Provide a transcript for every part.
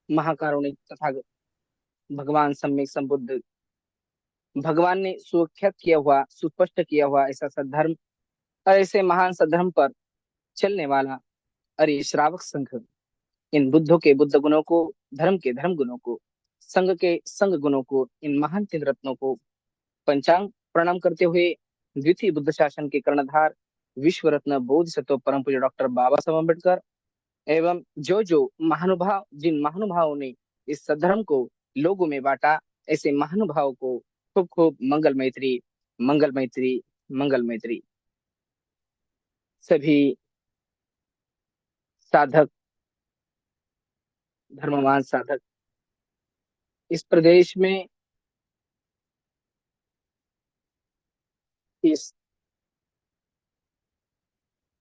महाकारुणिक तथागत भगवान सम्यक संबुद्ध, भगवान ने सुख्यात किया हुआ, सुस्पष्ट किया हुआ ऐसा सद्धर्म और ऐसे महान सद्धर्म पर चलने वाला अरे श्रावक संघ, इन बुद्धों के बुद्ध गुणों को, धर्म के धर्म गुणों को, संघ के संघ गुणों को, इन महान तीन रत्नों को पंचांग प्रणाम करते हुए द्वितीय बुद्ध शासन के कर्णधार विश्व रत्न बोधिसत्व परम पूज्य डॉक्टर बाबा साहब अम्बेडकर एवं जो जो महानुभाव, जिन महानुभावों ने इस सद्धर्म को लोगों में बांटा, ऐसे महानुभावों को खूब खूब मंगल मैत्री, मंगल मैत्री, मंगल मैत्री। सभी साधक, धर्मवान साधक इस प्रदेश में, इस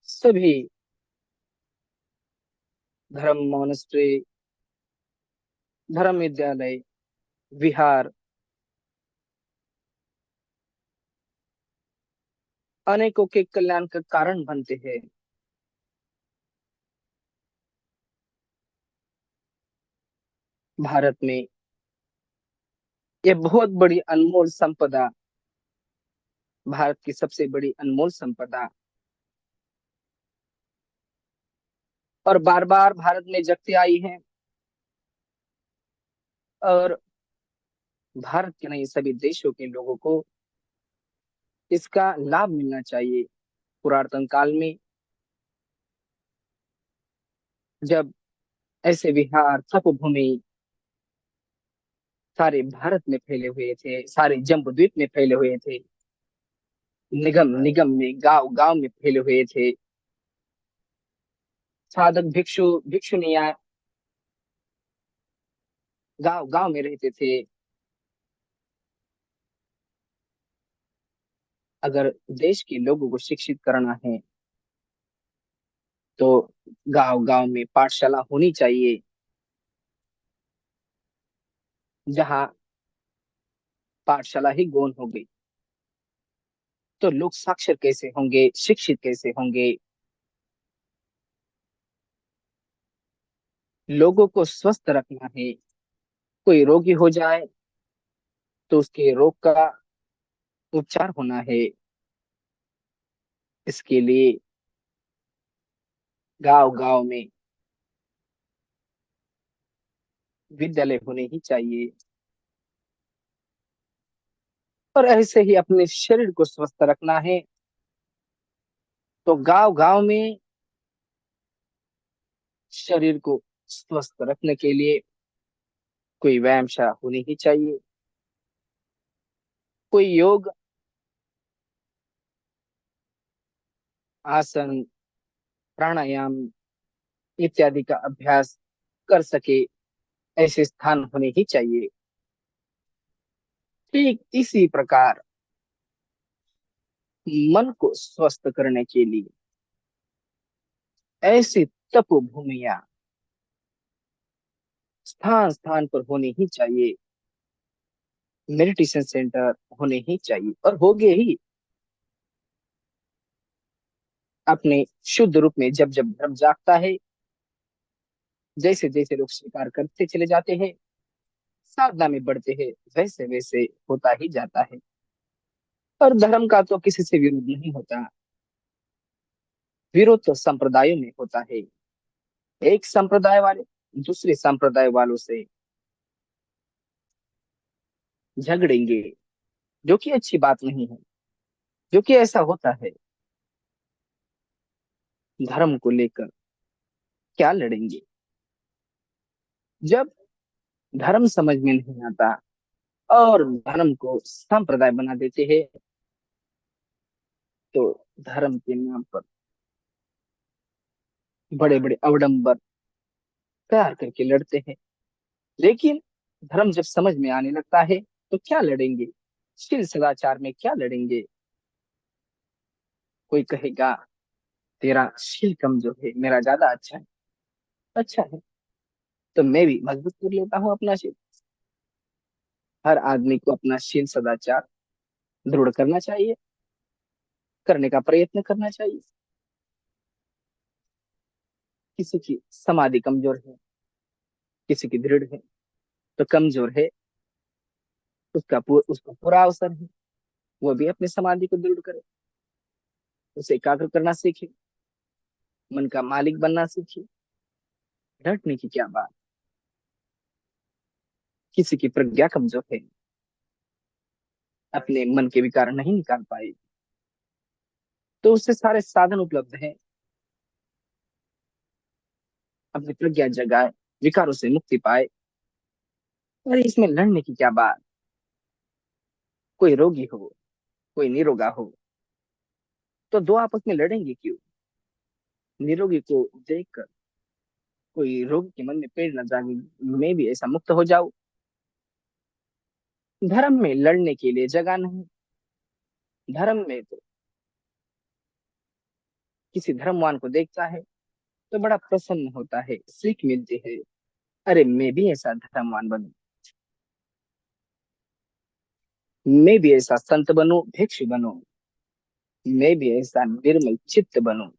सभी धर्म मोनेस्ट्री, धर्म विद्यालय, विहार, अनेकों के कल्याण का कारण बनते हैं। भारत में यह बहुत बड़ी अनमोल संपदा, भारत की सबसे बड़ी अनमोल संपदा, और बार बार भारत में जगती आई है। और भारत के नहीं, सभी देशों के लोगों को इसका लाभ मिलना चाहिए। पुरातन काल में जब ऐसे विहार, तपोभूमि सारे भारत में फैले हुए थे, सारे जम्बूद्वीप में फैले हुए थे, निगम निगम में, गांव गांव में फैले हुए थे, साधक भिक्षु भिक्षुनिया गांव गांव में रहते थे। अगर देश के लोगों को शिक्षित करना है तो गांव गांव में पाठशाला होनी चाहिए, जहाँ पाठशाला ही गौण हो गई तो लोग साक्षर कैसे होंगे, शिक्षित कैसे होंगे। लोगों को स्वस्थ रखना है। कोई रोगी हो जाए तो उसके रोग का उपचार होना है। इसके लिए गांव गांव में विद्यालय होने ही चाहिए। और ऐसे ही अपने शरीर को स्वस्थ रखना है तो गांव गांव में शरीर को स्वस्थ रखने के लिए कोई व्यायामशाला होनी ही चाहिए। कोई योग, आसन, प्राणायाम इत्यादि का अभ्यास कर सके, ऐसे स्थान होने ही चाहिए। ठीक इसी प्रकार मन को स्वस्थ करने के लिए ऐसी तपोभूमियां स्थान स्थान पर होनी ही चाहिए, मेडिटेशन सेंटर होने ही चाहिए और होंगे ही। अपने शुद्ध रूप में जब जब धर्म जागता है, जैसे जैसे लोग स्वीकार करते चले जाते हैं, साधना में बढ़ते हैं, वैसे वैसे होता ही जाता है। और धर्म का तो किसी से विरोध नहीं होता, विरोध तो संप्रदायों में होता है। एक संप्रदाय वाले दूसरे संप्रदाय वालों से झगड़ेंगे, जो कि अच्छी बात नहीं है। जो कि ऐसा होता है, धर्म को लेकर क्या लड़ेंगे। जब धर्म समझ में नहीं आता और धर्म को संप्रदाय बना देते हैं, तो धर्म के नाम पर बड़े बड़े अवडंबर तैयार करके लड़ते हैं। लेकिन धर्म जब समझ में आने लगता है तो क्या लड़ेंगे, शील सदाचार में क्या लड़ेंगे। कोई कहेगा तेरा शील कमजोर है, मेरा ज्यादा अच्छा है। अच्छा है तो मैं भी मजबूत कर लेता हूँ अपना शील। हर आदमी को अपना शील सदाचार दृढ़ करना चाहिए, करने का प्रयत्न करना चाहिए। किसी की समाधि कमजोर है, किसी की दृढ़ है तो कमजोर है, उसका पूरा अवसर है, वो भी अपनी समाधि को दृढ़ करे, उसे एकाग्र करना सीखे, मन का मालिक बनना सीखे। डटने की क्या बात। किसी की प्रज्ञा कमजोर है, अपने मन के विकार नहीं निकाल पाए, तो उससे सारे साधन उपलब्ध हैं, अपनी प्रज्ञा जगाए, विकारों से मुक्ति पाए। अरे इसमें लड़ने की क्या बात। कोई रोगी हो, कोई निरोगा हो, तो दो आपस में लड़ेंगे क्यों। निरोगी को देखकर कोई रोगी के मन में पेड़ न जागे, मैं भी ऐसा मुक्त हो जाऊं। धर्म में लड़ने के लिए जगह नहीं। धर्म में तो किसी धर्मवान को देखता है तो बड़ा प्रसन्न होता है, सीख मिलती है। अरे मैं भी ऐसा धर्मवान बनूं, मैं भी ऐसा संत बनूं, भिक्षु बनूं, मैं भी ऐसा निर्मल चित्त बनूं।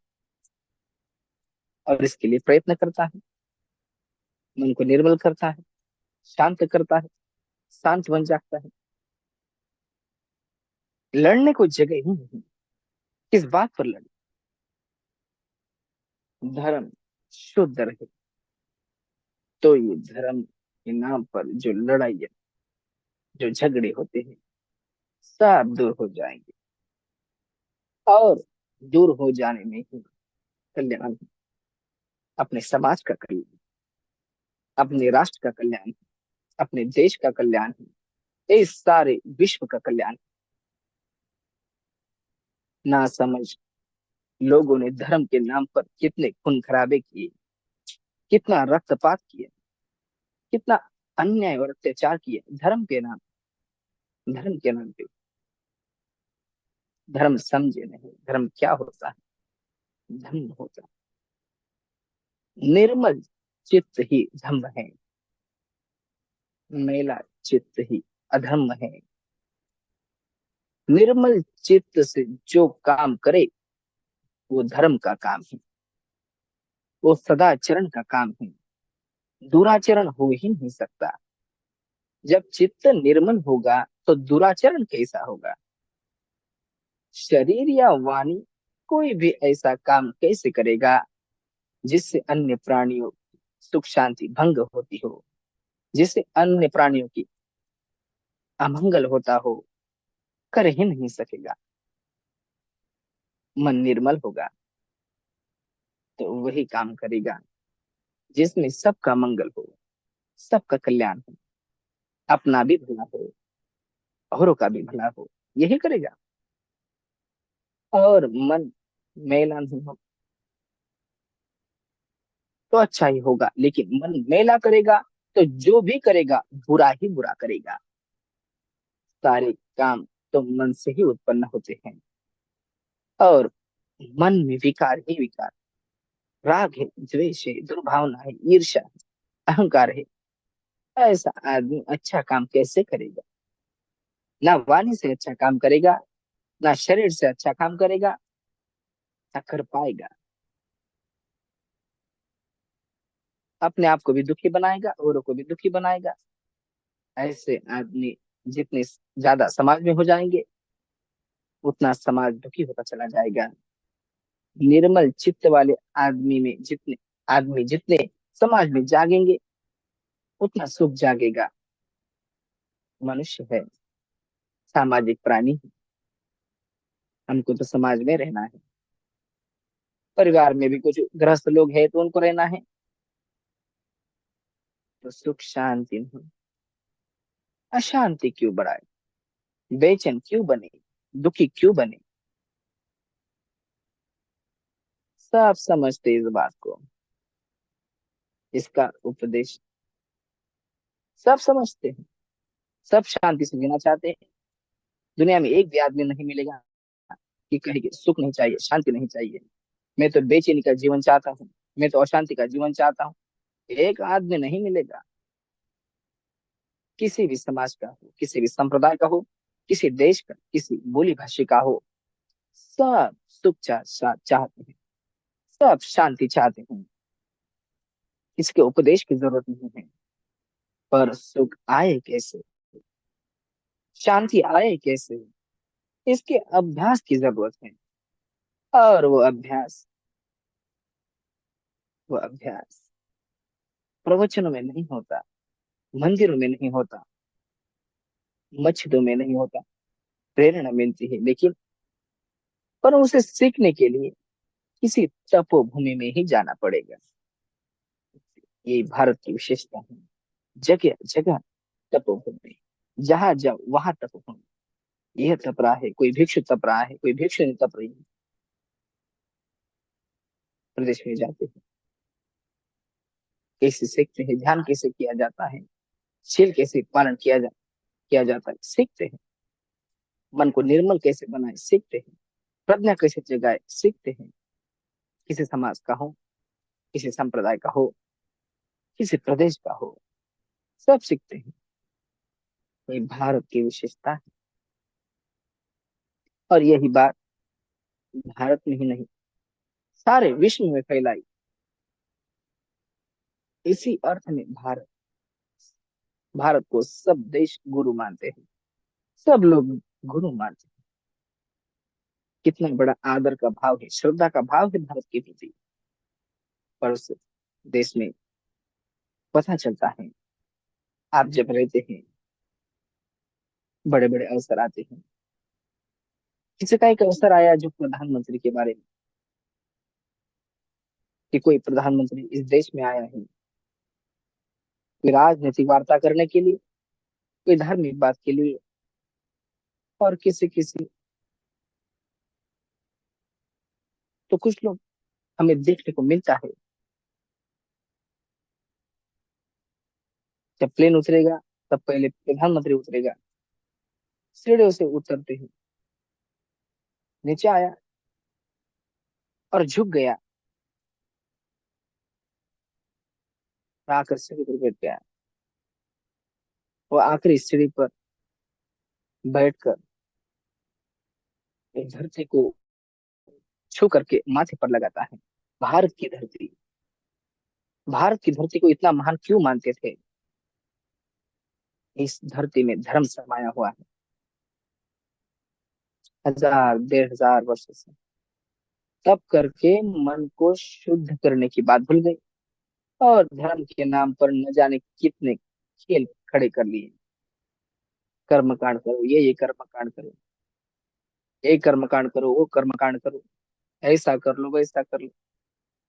और इसके लिए प्रयत्न करता है, मन को निर्मल करता है, शांत करता है, शांत बन जाता है। लड़ने को जगह ही नहीं। किस बात पर लड़े। धर्म शुद्ध रहे तो ये धर्म के नाम पर जो लड़ाई, जो झगड़े होते हैं, सब दूर हो जाएंगे। और दूर हो जाने में ही कल्याण है। अपने समाज का कल्याण, अपने राष्ट्र का कल्याण, अपने देश का कल्याण है, इस सारे विश्व का कल्याण। ना समझ लोगों ने धर्म के नाम पर कितने खून खराबे किए, कितना रक्तपात किया, कितना अन्याय और अत्याचार किए धर्म के नाम पे। धर्म समझे नहीं, धर्म क्या होता है। धम्म होता है निर्मल चित्त ही धम्म है, मेला चित्त ही अधम्म है। निर्मल चित्त से जो काम करे वो धर्म का काम है, वो सदाचरण का काम है। दुराचरण हो ही नहीं सकता। जब चित्त निर्मल होगा तो दुराचरण कैसा होगा। शरीर या वाणी कोई भी ऐसा काम कैसे करेगा जिससे अन्य प्राणियों की सुख शांति भंग होती हो, जिससे अन्य प्राणियों की अमंगल होता हो। कर ही नहीं सकेगा। मन निर्मल होगा तो वही काम करेगा जिसमें सबका मंगल हो, सबका कल्याण हो, अपना भी भला हो, औरों का भी भला हो, यही करेगा। और मन मैला नहीं हो तो अच्छा ही होगा, लेकिन मन मैला करेगा तो जो भी करेगा बुरा ही बुरा करेगा। सारे काम तो मन से ही उत्पन्न होते हैं। और मन में विकार ही विकार, राग है, द्वेष है, दुर्भावना है, ईर्ष्या है, अहंकार है। ऐसा आदमी अच्छा काम कैसे करेगा। ना वाणी से अच्छा काम करेगा, ना शरीर से अच्छा काम करेगा, ना कर पाएगा। अपने आप को भी दुखी बनाएगा, औरों को भी दुखी बनाएगा। ऐसे आदमी जितने ज्यादा समाज में हो जाएंगे उतना समाज दुखी होता चला जाएगा। निर्मल चित्त वाले आदमी जितने समाज में जागेंगे उतना सुख जागेगा। मनुष्य है, सामाजिक प्राणी है, हमको तो समाज में रहना है। परिवार में भी कुछ गृहस्थ लोग हैं तो उनको रहना है, तो सुख शांति नहीं। अशांति क्यों बढ़ाए, बेचैन क्यों बने, दुखी क्यों बने। सब समझते इस बात को, इसका उपदेश सब समझते हैं। सब शांति से जीना चाहते हैं। दुनिया में एक भी आदमी नहीं मिलेगा कि कहे कि सुख नहीं चाहिए, शांति नहीं चाहिए, मैं तो बेचैनी का जीवन चाहता हूँ, मैं तो अशांति का जीवन चाहता हूँ। एक आदमी नहीं मिलेगा। किसी भी समाज का हो, किसी भी संप्रदाय का हो, किसी देश का, किसी बोली भाषी का हो, सब सुख चाहते हैं, सब शांति चाहते हैं। इसके उपदेश की जरूरत नहीं है। पर सुख आए कैसे, शांति आए कैसे, इसके अभ्यास की जरूरत है। और वो अभ्यास प्रवचनों में नहीं होता, मंदिरों में नहीं होता, मस्जिदों में नहीं होता। प्रेरणा मिलती है लेकिन, पर उसे सीखने के लिए किसी तपोभूमि में ही जाना पड़ेगा। ये भारत की विशेषता है। जगह जगह तपोभूमि, जहां जाओ वहां तपोभूमि। यह तप रहा है, कोई भिक्षु तप रहा है, कोई भिक्षु नहीं तप रही है। प्रदेश में जाते हैं, कैसे सीखते हैं, ध्यान कैसे किया जाता है, शील कैसे पालन किया जाता है, सीखते हैं। मन को निर्मल कैसे बनाए, सीखते हैं। प्रज्ञा कैसे जगाए, सीखते हैं। किसी समाज का हो, किसी संप्रदाय का हो, किसी प्रदेश का हो, सब सीखते हैं। ये भारत की विशेषता है। और यही बात भारत में ही नहीं, सारे विश्व में फैलाई। इसी अर्थ में भारत भारत को सब देश गुरु मानते हैं, सब लोग गुरु मानते हैं। कितना बड़ा आदर का भाव है, श्रद्धा का भाव है भारत के प्रति। पर उस देश में पता चलता है, आप जब रहते हैं, बड़े बड़े अवसर आते हैं। किसी का एक अवसर आया जो प्रधानमंत्री के बारे में, कि कोई प्रधानमंत्री इस देश में आया है, कोई राजनीतिक वार्ता करने के लिए, कोई धार्मिक बात के लिए, और किसी किसी, तो कुछ लोग हमें देखने को मिलता है। जब प्लेन उतरेगा, तब पहले प्रधानमंत्री उतरेगा, सीढ़ियों से उतरते ही नीचे आया और झुक गया, और आकर सीढ़ी पर बैठ गया। वो आखिरी सीढ़ी पर बैठकर इस धरती को छू करके माथे पर लगाता है। भारत की धरती, भारत की धरती को इतना महान क्यों मानते थे? इस धरती में धर्म समाया हुआ है, 1000 1500 वर्षों से। तब करके मन को शुद्ध करने की बात भूल गई, और धर्म के नाम पर न जाने कितने खेल खड़े कर लिए। कर्म कांड करो, ये कर्म कांड करो, ये कर्म कांड करो, वो कर्म कांड करो, ऐसा कर लो, वैसा कर लो,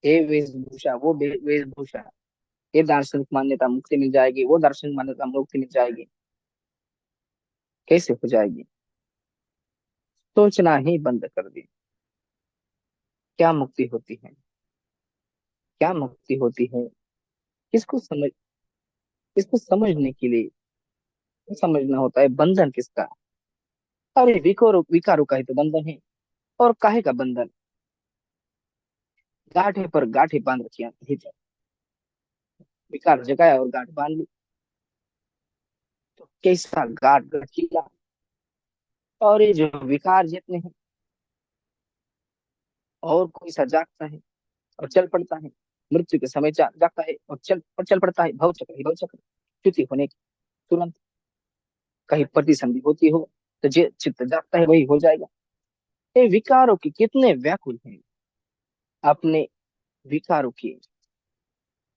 ये वेशभूषा, वो वेशभूषा, ये दार्शनिक मान्यता, मुक्ति मिल जाएगी, वो दार्शनिक मान्यता, मुक्ति मिल जाएगी। कैसे हो जाएगी? सोचना ही बंद कर दी। क्या मुक्ति होती है? क्या मुक्ति होती है? किसको समझ किसको समझने के लिए समझना होता है बंधन किसका? अरे विकारों विकारों का ही तो बंधन है। और काहे का बंधन? गांठे पर गांठे बांध रखी हैं भीतर। विकार जगाया और गांठ बांध ली, तो कैसा गांठ गठीला। और ये जो विकार जितने हैं, और कोई सा जागता है और चल पड़ता है, मृत्यु के समय जागता है और चल पड़ता है। भव चक्र ही भव चक्र। च्युति होने के तुरंत कहीं प्रतिसंधि होती हो, तो जे चित्त जागता है वही हो जाएगा। ये विकारों के कितने व्याकुल हैं, अपने विकारों की,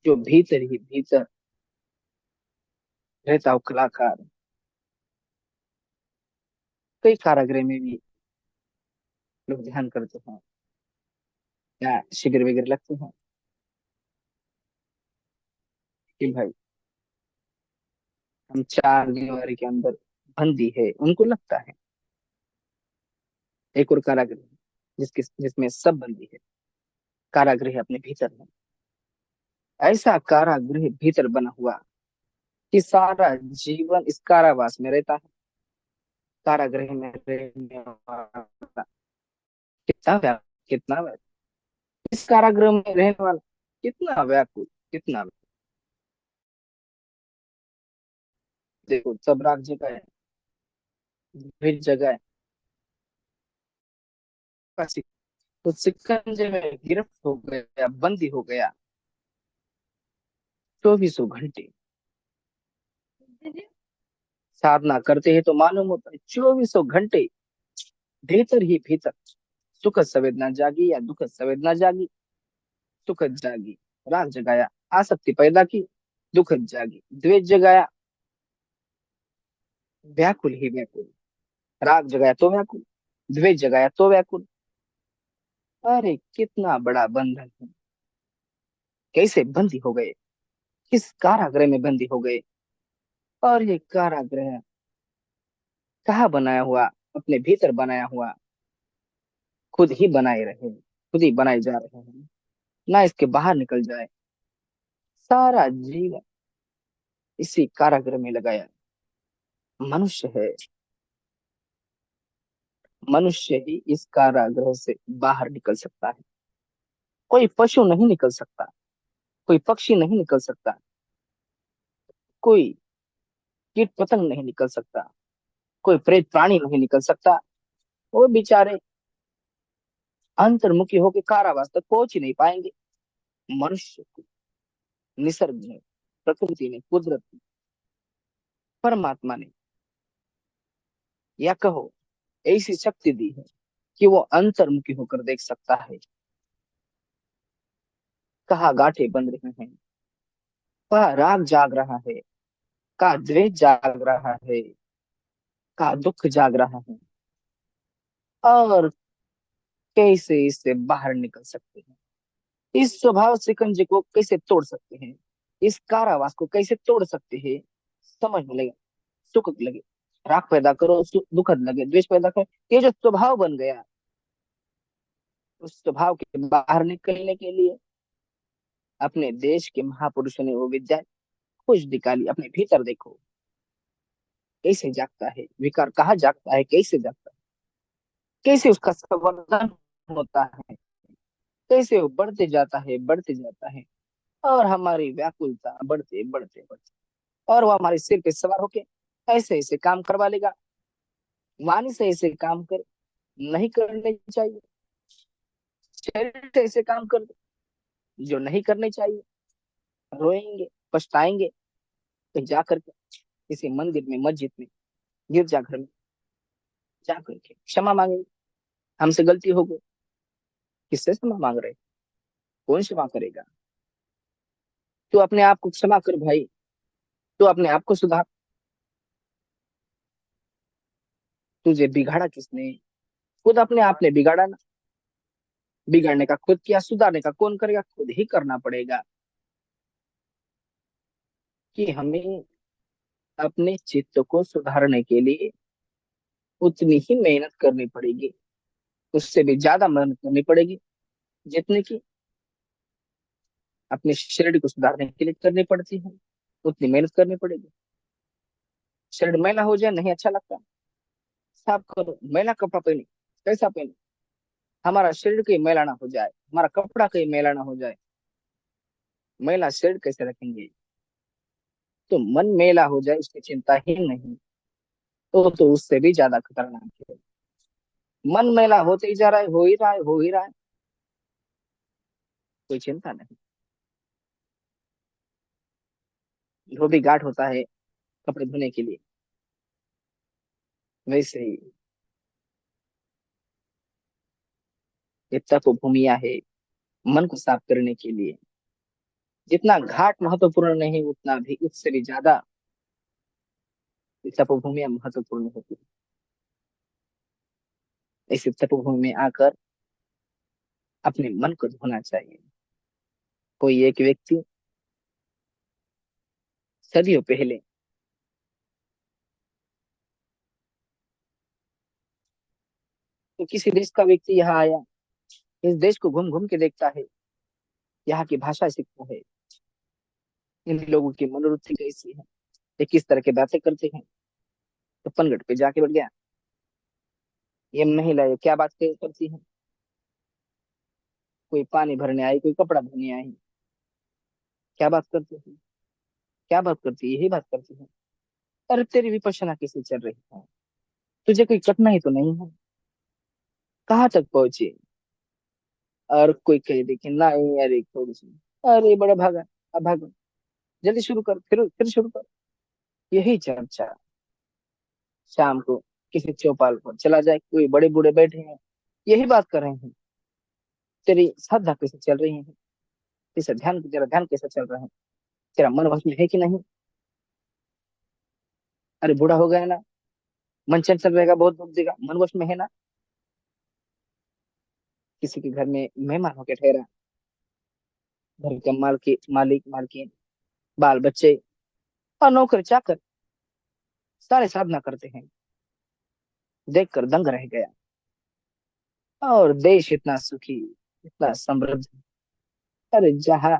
जो भीतर ही भीतर रहता हो कलाकार। कई कारागृह में भी लोग ध्यान करते हैं, या शिविर वगैरह लगते हैं, कि भाई हम 4 दीवारी के अंदर बंदी है, उनको लगता है। एक और कारागृह जिसमें सब बंदी है, कारागृह अपने भीतर है। ऐसा कारागृह भीतर बना हुआ कि सारा जीवन इस कारावास में रहता है। कारागृह में रहने वाला कितना व्याकुल, कितना व्याकुल। इस कारागृह में रहने वाला कितना व्याकुल, कितना। देखो सब रात जगह है, भीड़ जगह है, काशी। तो शिकंजे में गिरफ्त हो गया, बंदी हो गया 2400 घंटे। साधना करते हैं तो मालूम होता है 2400 घंटे भीतर ही भीतर सुखद संवेदना जागी या दुखद संवेदना जागी, सुखद जागी, राग जगाया, आसक्ति पैदा की, दुखद जागी, द्वेष जगाया, व्याकुल ही व्याकुल, राग जगाया तो व्याकुल, द्वेष जगाया तो व्याकुल। अरे कितना बड़ा बंधन है, कैसे बंदी हो गए, किस कारागृह में बंदी हो गए। और ये कारागृह कहाँ बनाया हुआ, अपने भीतर बनाया हुआ, खुद ही बनाए रहे, खुद ही बनाए जा रहे हैं, ना इसके बाहर निकल जाए। सारा जीवन इसी कारागृह में लगाया। मनुष्य है, मनुष्य ही इस कारागृह से बाहर निकल सकता है। कोई पशु नहीं निकल सकता, कोई पक्षी नहीं निकल सकता, कोई कीट पतंग नहीं निकल सकता, कोई प्रेत प्राणी नहीं निकल सकता। वो बेचारे अंतर्मुखी होकर कारावास तक पहुंच ही नहीं पाएंगे। मनुष्य को निसर्ग ने, प्रकृति ने, कुदरत ने, परमात्मा ने, या कहो ऐसी शक्ति दी है कि वो अंतर्मुखी होकर देख सकता है। कहाँ गांठें बन रही हैं, कहाँ राग जाग रहा है, कहाँ द्वेष जाग रहा है, कहाँ दुख जाग रहा है, और कैसे इससे बाहर निकल सकते हैं, इस स्वभाव शिकंजे को कैसे तोड़ सकते हैं, इस कारावास को कैसे तोड़ सकते हैं। समझ में लगे, सुख लगे, राग पैदा करो, दुखद लगे, द्वेष पैदा करो, ये जो स्वभाव बन गया, उस स्वभाव के बाहर निकलने के लिए अपने देश के महापुरुषों ने वो विद्या खोज निकाली। अपने भीतर देखो कैसे जागता है विकार, कहाँ जागता है, कैसे जागता है, कैसे उसका संवर्धन होता है, कैसे वो बढ़ते जाता है, बढ़ते जाता है। और हमारी व्याकुलता बढ़ते बढ़ते बढ़ते, और वो हमारे सिर पे सवार होके ऐसे ऐसे काम करवा लेगा। वाणी से ऐसे काम कर नहीं करने चाहिए, शरीर से ऐसे काम कर जो नहीं करने चाहिए। रोएंगे, पछताएंगे, कहीं जा करके किसी मंदिर में, मस्जिद में, गिरजाघर में जा करके क्षमा मांगेंगे। हमसे गलती हो गई, किससे क्षमा मांग रहे, कौन क्षमा करेगा। तू अपने आप को क्षमा कर भाई, तू अपने आप को सुधार। तुझे बिगाड़ा किसने, खुद अपने आप ने बिगाड़ा ना। बिगाड़ने का खुद किया, सुधारने का कौन करेगा, खुद ही करना पड़ेगा। कि हमें अपने चित्त को सुधारने के लिए उतनी ही मेहनत करनी पड़ेगी, उससे भी ज्यादा मेहनत करनी पड़ेगी जितने की अपने शरीर को सुधारने के लिए करनी पड़ती है। उतनी मेहनत करनी पड़ेगी। शरीर मैला हो जाए नहीं अच्छा लगता, साफ करो, मैला कपड़ा पहने, कैसा पहने, हमारा शरीर कहीं मैला ना हो जाए, हमारा कपड़ा कहीं मैला ना हो जाए, मैला शरीर कैसे रखेंगे। तो मन मैला हो जाए उसकी चिंता ही नहीं, तो उससे भी ज्यादा खतरनाक है। मन मैला होते ही जा रहा है, हो ही रहा है, हो ही रहा है, कोई चिंता नहीं। धोबी घाट होता है कपड़े धोने के लिए, वैसे ही ये तप भूमिया है मन को साफ करने के लिए। जितना घाट महत्वपूर्ण नहीं, उतना भी, उससे भी ज्यादा ये तपोभूमियां महत्वपूर्ण होती है। इस तपोभूमि में आकर अपने मन को धोना चाहिए। कोई एक व्यक्ति सदियों पहले तो किसी देश का व्यक्ति यहाँ आया, इस देश को घूम घूम के देखता है, यहाँ की भाषा सीखता है, इन लोगों की मनोवृत्ति कैसी है, ये किस तरह की बातें करते हैं। तो पनगट पे जाके बैठ गया, ये महिला ये क्या बात करती है, कोई पानी भरने आई, कोई कपड़ा धोने आई, क्या बात करती है, क्या बात करती है, यही बात करती है। अरे तेरी विपश्यना कैसे चल रही है, तुझे कोई कठिनाई तो नहीं है, कहाँ तक पहुंची। और कोई कह दे कि नहीं अरे थोड़ी सी, अरे बड़ा भागा, अब भागो, जल्दी शुरू कर, फिर शुरू कर। यही चर्चा शाम को किसी चौपाल पर चला जाए, कोई बड़े बूढ़े बैठे हैं, यही बात कर रहे हैं, तेरी श्रद्धा कैसे चल रही है, तेरा ध्यान कैसे चल रहा है, तेरा मन वश में है कि नहीं। अरे बूढ़ा हो गया ना, मन चंचल रहेगा, बहुत दुख देगा, मन वश में है ना। किसी के घर में मेहमान होके ठहरा, घर के मालिक मालकिन, बाल बच्चे और नौकर चाकर सारे साधना करते हैं, देखकर दंग रह गया। और देश इतना सुखी, इतना समृद्ध। अरे जहाँ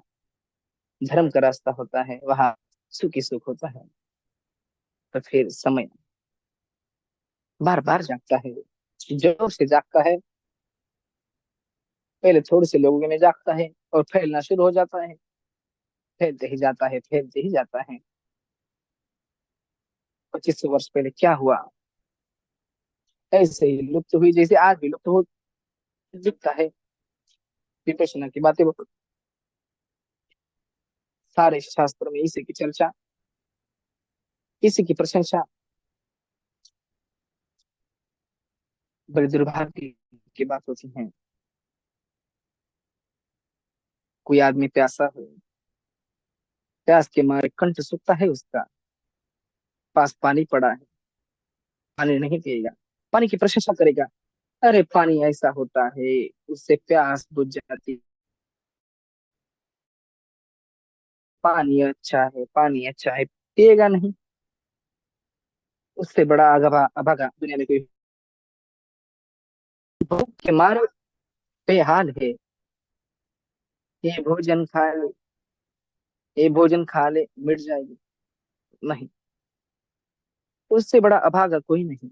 धर्म का रास्ता होता है वहां सुखी सुख होता है। तो फिर समय बार बार जागता है, जोर से जागता है। पहले थोड़े से लोगों में जागता है और फैलना शुरू हो जाता है, फैलते ही जाता है, फैलते ही जाता है। 2500 वर्ष पहले क्या हुआ, ऐसे ही लुप्त हुई जैसे आज भी लुप्त हो दिखता है। विपश्यना की बातें सारे शास्त्रों में इसी की चर्चा, इसी की प्रशंसा। बड़ी दुर्भाग्य की बात होती है, कोई आदमी प्यासा हो, प्यास के मारे कंठ सूखता है उसका, पास पानी पड़ा है, पानी नहीं पिएगा, पानी की प्रशंसा करेगा। अरे पानी ऐसा होता है, उससे प्यास बुझ जाती, पानी अच्छा है, पानी अच्छा है, पिएगा नहीं। उससे बड़ा अगवा अभागा दुनिया में कोई, भूख के मारे बेहाल है। ये भोजन खा ले, ये भोजन खा ले मिट जाएगी, नहीं। उससे बड़ा अभागा कोई नहीं।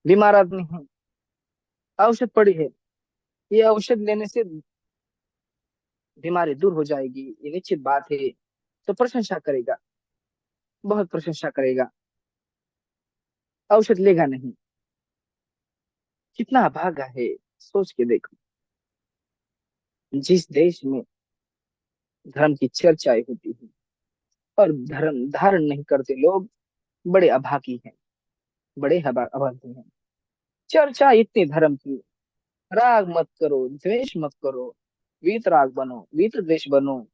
बीमार आदमी है, औषध पड़ी है, ये औषध लेने से बीमारी दूर हो जाएगी, ये निश्चित बात है। तो प्रशंसा करेगा, बहुत प्रशंसा करेगा, औषध लेगा नहीं। कितना अभागा है, सोच के देखो। जिस देश में धर्म की चर्चाएं होती है और धर्म धारण नहीं करते लोग, बड़े अभागी हैं, बड़े अभागी हैं। चर्चा इतनी धर्म की, राग मत करो, द्वेष मत करो, वीतराग बनो, वीत द्वेष बनो,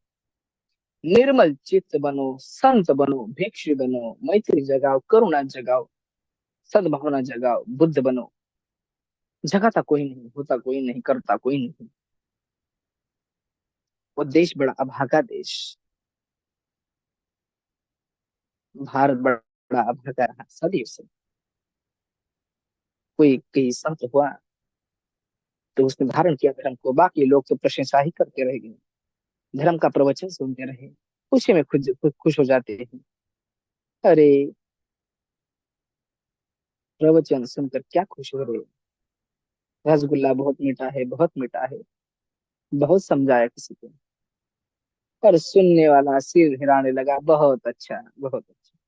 निर्मल चित्त बनो, संत बनो, भिक्षु बनो, मैत्री जगाओ, करुणा जगाओ, सद्भावना जगाओ, बुद्ध बनो। जगाता कोई नहीं, होता कोई नहीं, करता कोई नहीं। वो देश बड़ा अभागा देश, भारत बड़ा अभागा रहा सदियों से। कोई कहीं संत हुआ तो उसने धारण किया धर्म को, बाकी लोग तो प्रशंसा ही करते रह गए, धर्म का प्रवचन सुनते रहे, उसी में खुश हो जाते हैं। अरे प्रवचन सुनकर क्या खुश हो रहे, रसगुल्ला बहुत मीठा है, बहुत मीठा है, बहुत समझाया किसी को, पर सुनने वाला सिर हिलाने लगा, बहुत अच्छा, बहुत अच्छा।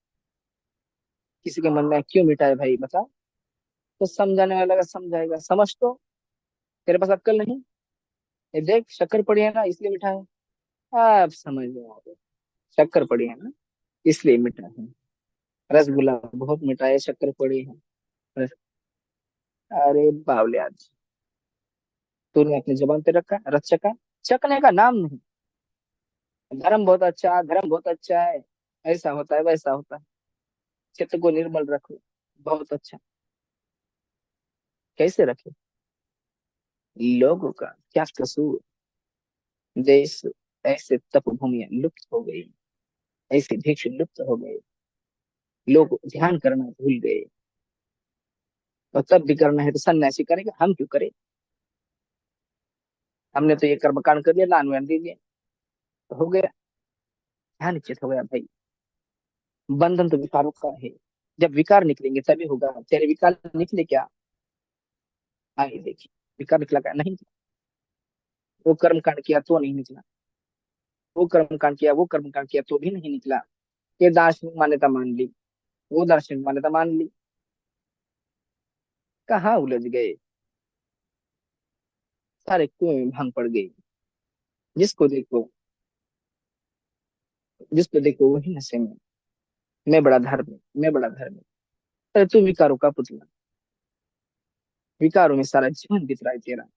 किसी के मन में क्यों मीठा है भाई बता, तो समझाने वाला का समझाएगा, समझ तो, तेरे पास अक्ल नहीं, ये देख शक्कर पड़ी है ना इसलिए मीठा है। आप समझ में आ गए, शक्कर पड़ी है ना इसलिए मीठा है। रसगुल्ला बहुत मीठा है, शक्कर पड़ी है। रस- अरे बावले आज, तूने अपनी जुबान पे रखा रस चखा, चखने का नाम नहीं। धर्म बहुत अच्छा है, ऐसा होता है वैसा होता है, चित्त को निर्मल रखो, बहुत अच्छा। कैसे रखे, लोगों का क्या कसूर, देश ऐसे तप भूमियां लुप्त हो गई, ऐसे भिक्षु लुप्त हो गए, लोग ध्यान करना भूल गए। और तब भी करना है तो सन्यासी करेगा, हम क्यों करें। हमने तो ये कर्मकांड कर लिया, दान वान दे दिया, तो हो गया, ध्यान निश्चित हो गया भाई। बंधन तो विकारों का है, जब विकार निकलेंगे तभी होगा। तेरे विकार निकले क्या, आगे देखिए, विकार निकला क्या, नहीं निकला। वो कर्म कांड किया तो नहीं निकला, वो कर्म कांड किया, वो कर्म कांड किया तो भी नहीं निकला। ये दार्शनिक मान्यता मान ली, वो दार्शनिक मान्यता मान ली, कहाँ उलझ गए, सारे कुएं में भांग पड़ गई। जिसको देखो, जिसको देखो वही नशे में, मैं बड़ा धार्मिक, मैं बड़ा धार्मिक। अरे तू विकारों का पुतला, विकारों में सारा जीवन बीत रहा है तेरा।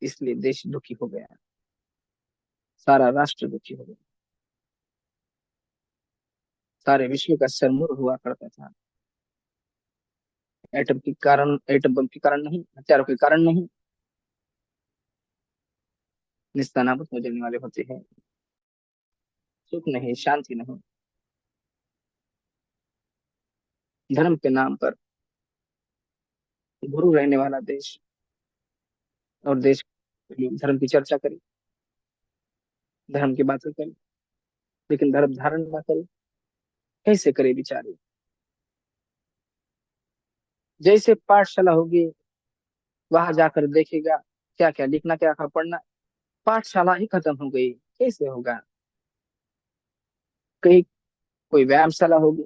इसलिए देश दुखी हो गया, सारा राष्ट्र दुखी हो गया, सारे विश्व का सरमुर हुआ करता था। एटम के कारण, एटम बम के कारण नहीं, हथियारों के कारण नहीं, निस्तानाबूद हो जाने वाले होते हैं। सुख नहीं, शांति नहीं, धर्म के नाम पर गुरु रहने वाला देश, और देश के लोग धर्म की चर्चा करें, धर्म की बातें करें, लेकिन धर्म धारण ना करे, कैसे करे बेचारे। जैसे पाठशाला होगी, वहां जाकर देखेगा क्या क्या लिखना, क्या क्या पढ़ना। पाठशाला ही खत्म हो गई, कैसे होगा। कहीं कोई व्यायामशाला होगी,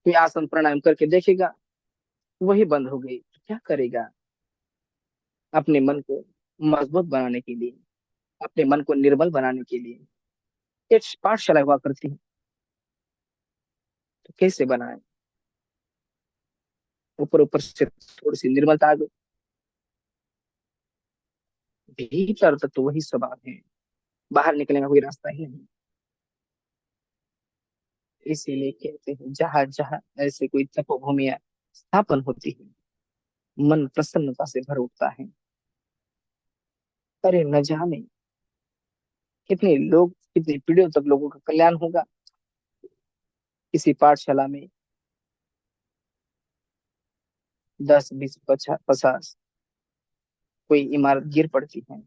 कोई आसन प्राणायाम करके देखेगा, वही बंद हो गई, तो क्या करेगा। अपने मन को मजबूत बनाने के लिए, अपने मन को निर्मल बनाने के लिए एक पाठशाला हुआ करती है, तो कैसे बनाए। ऊपर ऊपर से थोड़ी सी निर्मलता आ गई, भीतर तक तो वही स्वभाव है, बाहर निकलने का कोई रास्ता ही नहीं। इसीलिए कहते हैं जहां जहां ऐसे कोई तपोभूमियां स्थापन होती है, मन प्रसन्नता से भर उठता है। अरे न जाने कितने लोग, कितनी पीढ़ियों तक लोगों का कल्याण होगा। किसी पाठशाला में 10, 20, 50 कोई इमारत गिर पड़ती है,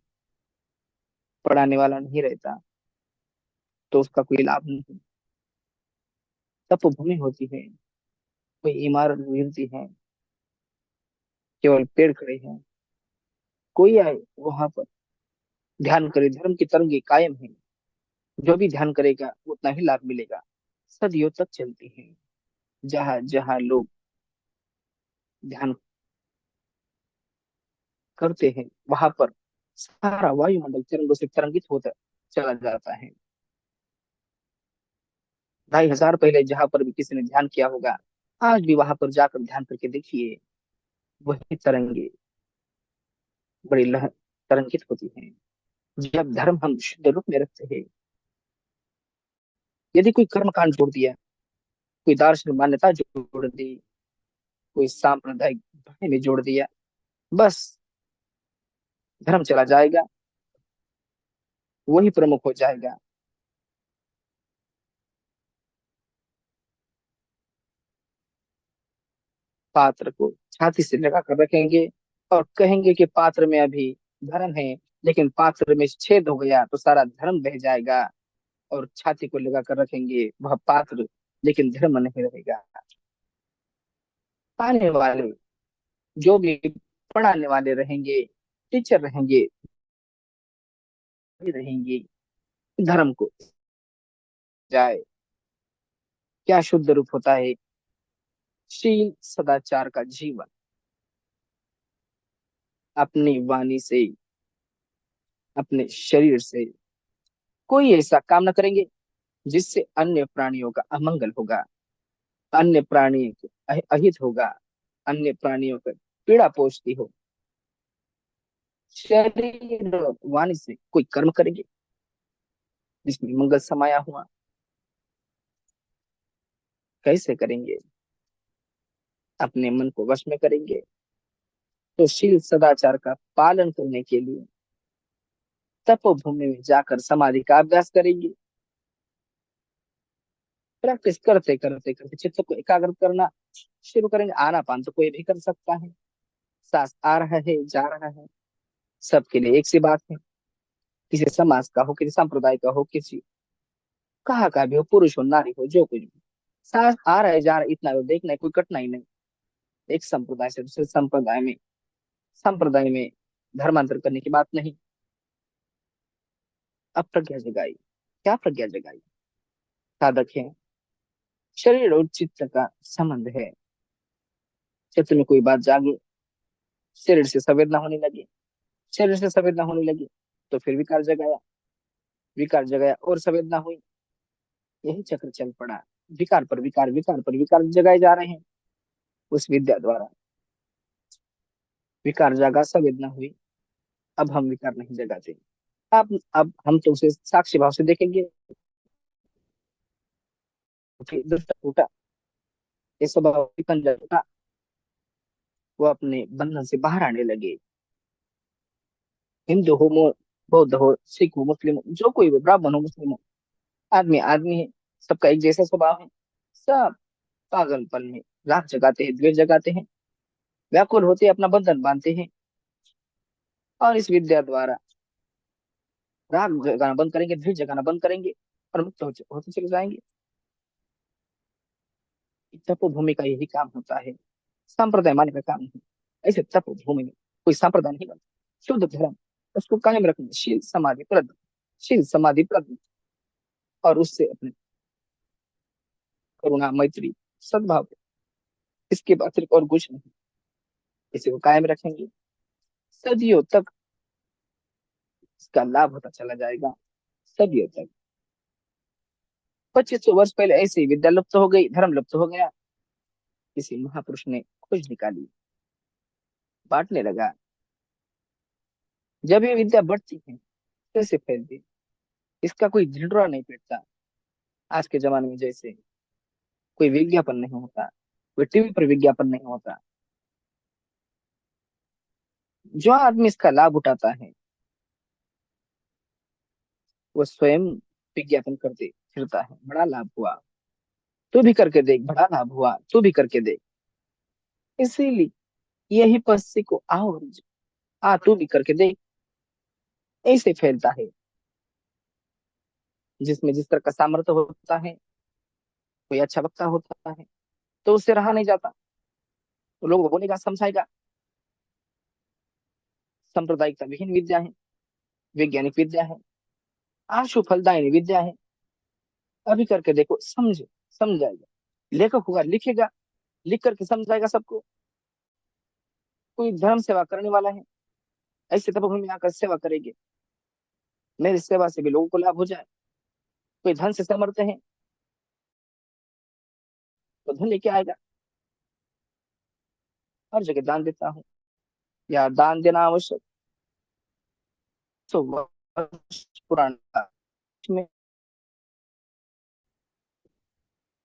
पढ़ाने वाला नहीं रहता, तो उसका कोई लाभ नहीं। तपोभूमि होती है, कोई इमारत गिरती है, केवल पेड़ खड़े हैं, कोई आए वहां पर ध्यान करे, धर्म की तरंगे कायम है, जो भी ध्यान करेगा उतना ही लाभ मिलेगा, सदियों तक चलती है। जहां जहां लोग ध्यान करते हैं, वहां पर सारा वायुमंडल तरंगों से तरंगित होता चला जाता है। 2,500 पहले जहां पर भी किसी ने ध्यान किया होगा, आज भी वहां पर जाकर ध्यान करके देखिए, वही तरंगे बड़ी लह तरंगित होती हैं। जब धर्म हम शुद्ध रूप में रखते हैं, यदि कोई कर्म कांड जोड़ दिया, कोई दार्शनिक मान्यता जोड़ दी, कोई सांप्रदायिक भाई में जोड़ दिया, बस धर्म चला जाएगा, वही प्रमुख हो जाएगा। पात्र को छाती से लगा कर रखेंगे और कहेंगे कि पात्र में अभी धर्म है, लेकिन पात्र में छेद हो गया तो सारा धर्म बह जाएगा। और छाती को लगा कर रखेंगे वह पात्र, लेकिन धर्म नहीं रहेगा। आने वाले जो भी पढ़ाने वाले रहेंगे, टीचर रहेंगे, रहेंगे, धर्म को जाए। क्या शुद्ध रूप होता है, शील सदाचार का जीवन। अपनी वाणी से, अपने शरीर से कोई ऐसा काम न करेंगे जिससे अन्य प्राणियों का अमंगल होगा, अन्य प्राणी को अहित होगा, अन्य प्राणियों को पीड़ा पहुंचती हो। शरीर और वाणी से कोई कर्म करेंगे जिसमें मंगल समाया हुआ, कैसे करेंगे। अपने मन को वश में करेंगे, तो शील सदाचार का पालन करने के लिए तपोभूमि में जाकर समाधि का अभ्यास करेंगे। प्रैक्टिस करते करते करते चित्त को एकाग्र करना शुरू करेंगे। आनापान तो कोई भी कर सकता है, सांस आ रहा है जा रहा है, सबके लिए एक सी बात है। किसी समाज का हो, किसी संप्रदाय का हो, किसी कहा का भी हो, पुरुष हो नारी हो, जो कुछ भी, सांस आ रहा है जा रहा है, इतना तो देखना है, कोई कठिनाई नहीं। एक संप्रदाय से दूसरे संप्रदाय में धर्मांतर करने की बात नहीं। अब प्रज्ञा जगाई, क्या प्रज्ञा जगाई, साधक है। शरीर और चित्त का संबंध है। चित्त में कोई बात जागे, शरीर से संवेदना होने लगी, शरीर से संवेदना होने लगी, तो फिर विकार जगाया। विकार जगाया और संवेदना हुई, यही चक्र चल पड़ा। विकार पर विकार, विकार पर विकार जगाए जा रहे हैं उस विद्या द्वारा। विकार जागा, संवेदना हुई, अब हम विकार नहीं जगाते। अब हम तो उसे साक्षी भाव से देखेंगे कि दुष्ट टूटा, ये स्वभाव पंजा टूटा, वो अपने बंधन से बाहर आने लगे। हिंदू हो, बौद्ध हो, सिख हो, मुस्लिम हो, जो कोई भी, ब्राह्मण हो, मुस्लिम हो, आदमी आदमी है, सबका एक जैसा स्वभाव है। सब पागलपन में राग जगाते हैं, द्वेष जगाते हैं, व्याकुल होते हैं, अपना बंधन बांधते हैं। और इस विद्या द्वारा राग जगाना बंद करेंगे, द्वेष जगाना बंद करेंगे, और मुक्त होते चले जाएंगे। तपोभूमि का यही काम होता है, संप्रदाय मानने का काम नहीं। ऐसे तपोभूमि में कोई संप्रदाय नहीं बनता। शुद्ध धर्म उसको कायम रखना, शील समाधि प्रज्ञा, शील समाधि प्रज्ञा, और उससे अपने करुणा मैत्री सद्भाव, इसके अतिरिक्त और कुछ नहीं। इसे वो कायम रखेंगे, सदियों तक इसका लाभ होता चला जाएगा, सदियों तक। 2500 वर्ष पहले ऐसे ही विद्या लुप्त हो गई, धर्म लुप्त हो गया। किसी महापुरुष ने खोज निकाली, बांटने लगा। जब ये विद्या बढ़ती है, कैसे फैलती, इसका कोई ढिंढोरा नहीं पीटता। आज के जमाने में जैसे कोई विज्ञापन नहीं होता, कोई टीवी पर विज्ञापन नहीं होता, जो आदमी इसका लाभ उठाता है वो स्वयं विज्ञापन करते फिरता है, बड़ा लाभ हुआ, तू भी करके देख, बड़ा लाभ हुआ, तू भी करके देख। इसीलिए यही पस्सी को आओ, आ तू भी करके देख, ऐसे फैलता है। जिसमें जिस तरह का सामर्थ्य होता है, कोई अच्छा वक्ता होता है, तो उससे रहा नहीं जाता, तो लोगों को बोलेगा, समझाएगा। सांप्रदायिकता विहीन विद्या है, वैज्ञानिक विद्या है, आशु फलदायिनी विद्या है। अभी करके देखो, समझ समझ जाएगा। लेखक होगा, लिखेगा, लिख करके समझाएगा सबको। कोई धर्म सेवा करने वाला है, ऐसे तब में आकर सेवा करेंगे, मेरी सेवा से भी लोगों को लाभ हो जाए। कोई धन से समर्थ है तो धन लेके आएगा। हर जगह दान देता हूँ, या दान देना आवश्यक। 100 वर्ष पुराना में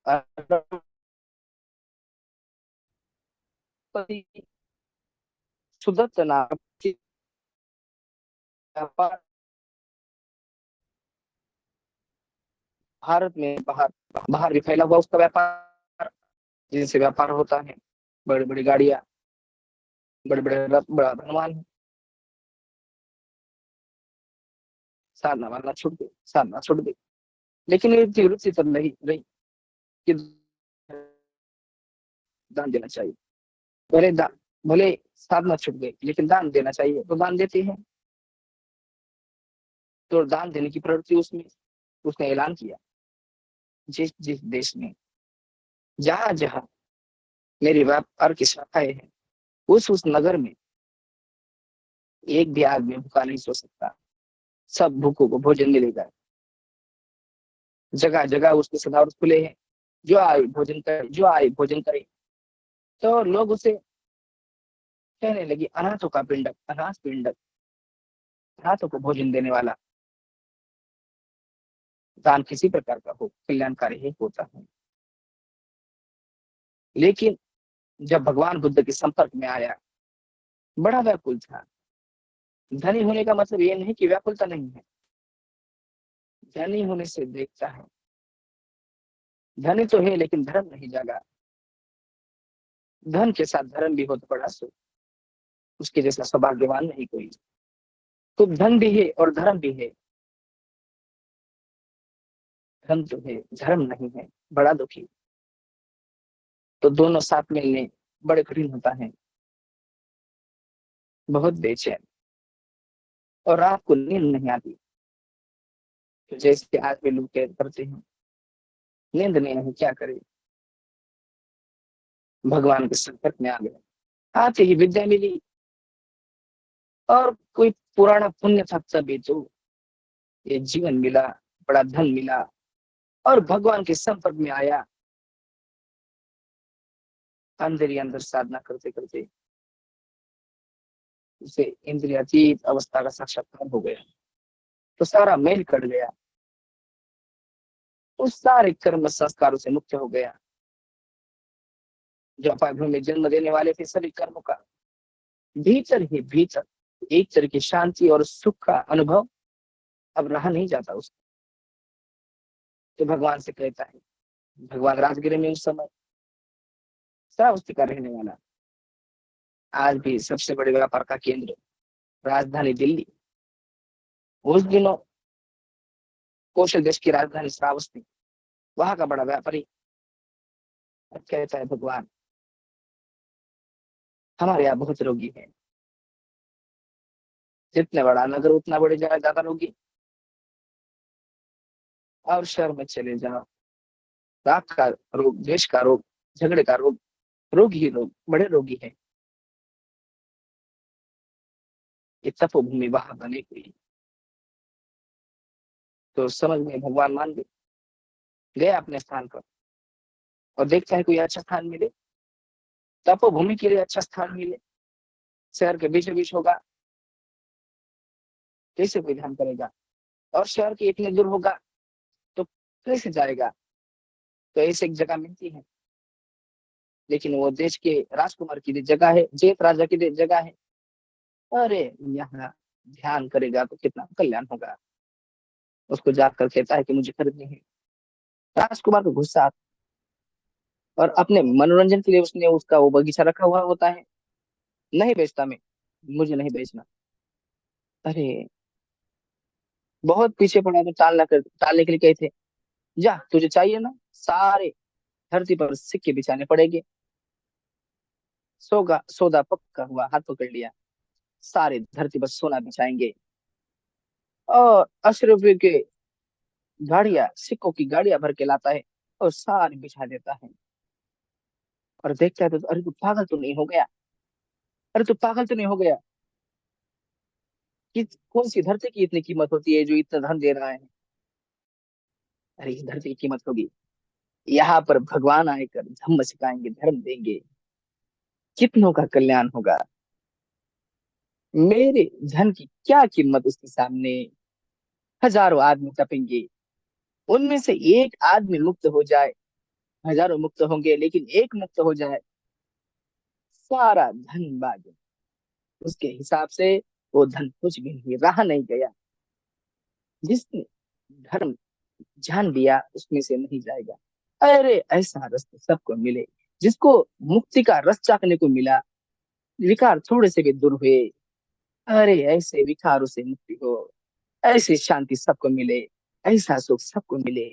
अरबपति सुदत्त नाम के व्यापार, भारत में बाहर बाहर भी फैला हुआ उसका व्यापार, जिनसे व्यापार होता है, बड़ी बड़ी गाड़ियां, बड़े बड़े रथ, बड़ा धनवान है। साधना वाला छूट गई, साधना छूट गई। लेकिन ये रुचि तब नहीं रही कि दान देना चाहिए। भले भले साधना छूट गई, लेकिन दान देना चाहिए, तो दान देते हैं। तो दान देने की प्रवृत्ति उसमें, उसने ऐलान किया, जिस जिस देश में, जहां जहां मेरी व्यापार की शाखाएं हैं, उस नगर में एक भी आदमी भूखा नहीं सो सकता, सब भूखों को भोजन मिलेगा। जगह जगह उसके सदावर खुले हैं, जो आए भोजन करे, जो आए भोजन करे। तो लोग उसे कहने लगे, अनाथों का पिंडक, अनाथ पिंडक, अनाथों को भोजन देने वाला। दान किसी प्रकार का हो, कल्याणकारी ही होता है। लेकिन जब भगवान बुद्ध के संपर्क में आया, बड़ा व्याकुल था। धनी होने का मतलब ये नहीं कि व्याकुलता नहीं है, धनी होने से देखता है, धनी तो है लेकिन धर्म नहीं जागा। धन के साथ धर्म भी हो तो बड़ा सुख, उसके जैसा सौभाग्यवान नहीं कोई। तो धन भी है और धर्म भी है, धन तो है, धर्म नहीं है, बड़ा दुखी। तो दोनों साथ मिलने बड़े कठिन होता है, बहुत बेचैन, और रात को नींद नहीं आती। तो जैसे आदमी लोग करते हैं, नींद नहीं आई, क्या करे, भगवान के संपर्क में आ गए। आते ही विद्या मिली, और कोई पुराना पुण्य था तभी तो, ये जीवन मिला, बड़ा धन मिला, और भगवान के संपर्क में आया। अंदर ही अंदर साधना करते करते उसे इंद्रियातीत अवस्था का साक्षात्कार हो गया। तो सारा मेल कट गया, उस सारे कर्म संस्कारों से मुक्त हो गया। जो अपाय में जन्म देने वाले थे सभी कर्मों का, भीतर ही भीतर एक तरह की शांति और सुख का अनुभव अब रहा नहीं जाता उसको। तो भगवान से कहता है, भगवान राजगिरी में उस समय श्रावस्ती का रहने वाला, आज भी सबसे बड़े व्यापार का केंद्र राजधानी दिल्ली, उस दिनों कौशल देश की राजधानी श्रावस्ती, वहां का बड़ा व्यापारी कहता है, भगवान हमारे यहाँ बहुत रोगी है, जितने बड़ा नगर उतना बड़े जगह ज्यादा रोगी, और शहर में चले जाओ, राग का रोग, द्वेष का रोग, झगड़े का रोग, रोग ही रोग, बड़े रोगी है। ये तपोभूमि वहां बनी हुई। तो समझ में भगवान मान गए, गया अपने स्थान पर और देखता है कोई अच्छा स्थान मिले, तपोभूमि के लिए अच्छा स्थान मिले, शहर के बीचों बीच होगा, कैसे कोई ध्यान करेगा, और शहर के इतने दूर होगा तो कैसे जाएगा। तो ऐसे एक जगह मिलती है, लेकिन वो देश के राजकुमार की जगह है, जेठ राजा की जगह है। अरे यहाँ ध्यान करेगा तो कितना कल्याण होगा। उसको जाकर कहता है कि मुझे खरीदनी है। राजकुमार को गुस्सा आता है, और अपने मनोरंजन के लिए उसने उसका वो बगीचा रखा हुआ होता है। नहीं बेचता मैं, मुझे नहीं बेचना। अरे बहुत पीछे पड़ा तो टालने के लिए कहे थे, जा तुझे चाहिए ना, सारे धरती पर सिक्के बिछाने पड़ेंगे। सोगा सौदा पक्का हुआ, हाथ पकड़ लिया, सारे धरती पर सोना बिछाएंगे, और 80 रुपये के गाड़िया, सिक्कों की गाड़ियां भर के लाता है और सारे बिछा देता है। और देखता है तो अरे तू पागल तो नहीं हो गया, अरे तू पागल तो नहीं हो गया कि कौन सी धरती की इतनी कीमत होती है जो इतना धन दे रहा है। अरे इस धरती की कीमत होगी, यहाँ पर भगवान आएकर धम्म सिखाएंगे, धर्म देंगे, कितनों का कल्याण होगा। मेरे धन की क्या कीमत उसके सामने। हजारों आदमी तपेंगे, उनमें से एक आदमी मुक्त हो जाए, हजारों मुक्त होंगे, लेकिन एक मुक्त हो जाए, सारा धन बाज। उसके हिसाब से वो धन कुछ भी नहीं, रहा नहीं गया। जिसने धर्म जान लिया उसमें से नहीं जाएगा। अरे ऐसा रास्ता सबको मिले, जिसको मुक्ति का रस चाखने को मिला, विकार थोड़े से भी दूर हुए। अरे ऐसे विकारों से मुक्ति हो, ऐसी शांति सबको मिले, ऐसा सुख सबको मिले।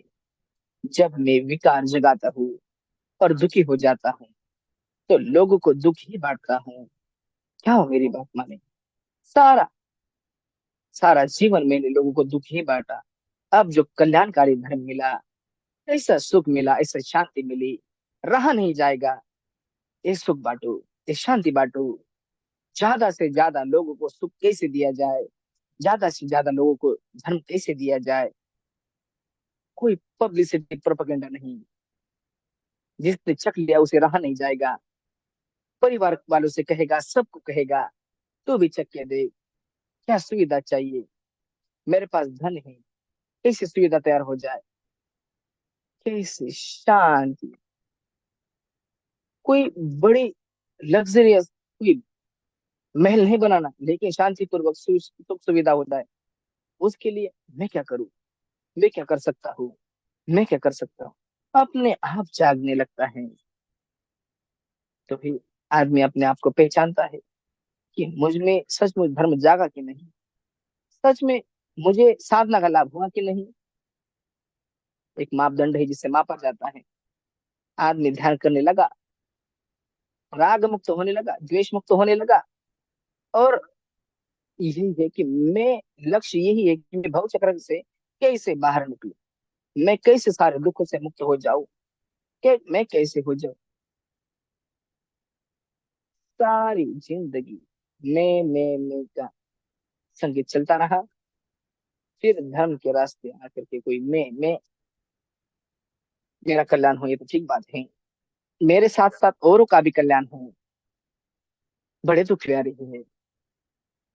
जब मैं विकार जगाता हूँ और दुखी हो जाता हूँ, तो लोगों को दुख ही बांटता हूँ। क्या हो मेरी बात माने। सारा सारा जीवन मैंने लोगों को दुख ही बांटा। अब जो कल्याणकारी धर्म मिला, ऐसा सुख मिला, ऐसा शांति मिली, रहा नहीं जाएगा। ये सुख बांटो, ये शांति बांटो, ज्यादा से ज्यादा लोगों को सुख कैसे दिया जाए, ज्यादा से ज्यादा लोगों को धर्म कैसे दिया जाए। कोई पब्लिसिटी प्रोपेगेंडा नहीं, जिसने चख लिया उसे रहा नहीं जाएगा। परिवार वालों से कहेगा, सबको कहेगा, तू भी चख के दे, क्या सुविधा चाहिए, मेरे पास धन है, कैसे सुविधा तैयार हो जाए, कैसे शांति। कोई बड़ी लग्जरियस कोई महल नहीं बनाना, लेकिन शांति पूर्वक सुख सुविधा होता है। उसके लिए मैं क्या करूं, मैं क्या कर सकता हूँ, मैं क्या कर सकता हूँ। अपने आप जागने लगता है। तो फिर आदमी अपने आप को पहचानता है कि मुझ में सचमुच धर्म जागा कि नहीं, सच में मुझे साधना का लाभ हुआ कि नहीं। एक मापदंड है जिससे मापा जाता है। आदमी ध्यान करने लगा, राग मुक्त होने लगा, द्वेष मुक्त होने लगा, और यही है कि मैं, लक्ष्य यही है कि मैं भव चक्र से कैसे बाहर निकलूं, मैं कैसे सारे दुखों से मुक्त हो जाऊं, मैं कैसे हो जाऊं। सारी जिंदगी मैं का संगीत चलता रहा। फिर धर्म के रास्ते आकर के कोई मैं मेरा कल्याण हो, ये तो ठीक बात है। मेरे साथ साथ औरों का भी कल्याण हो। बड़े दुखियारे हैं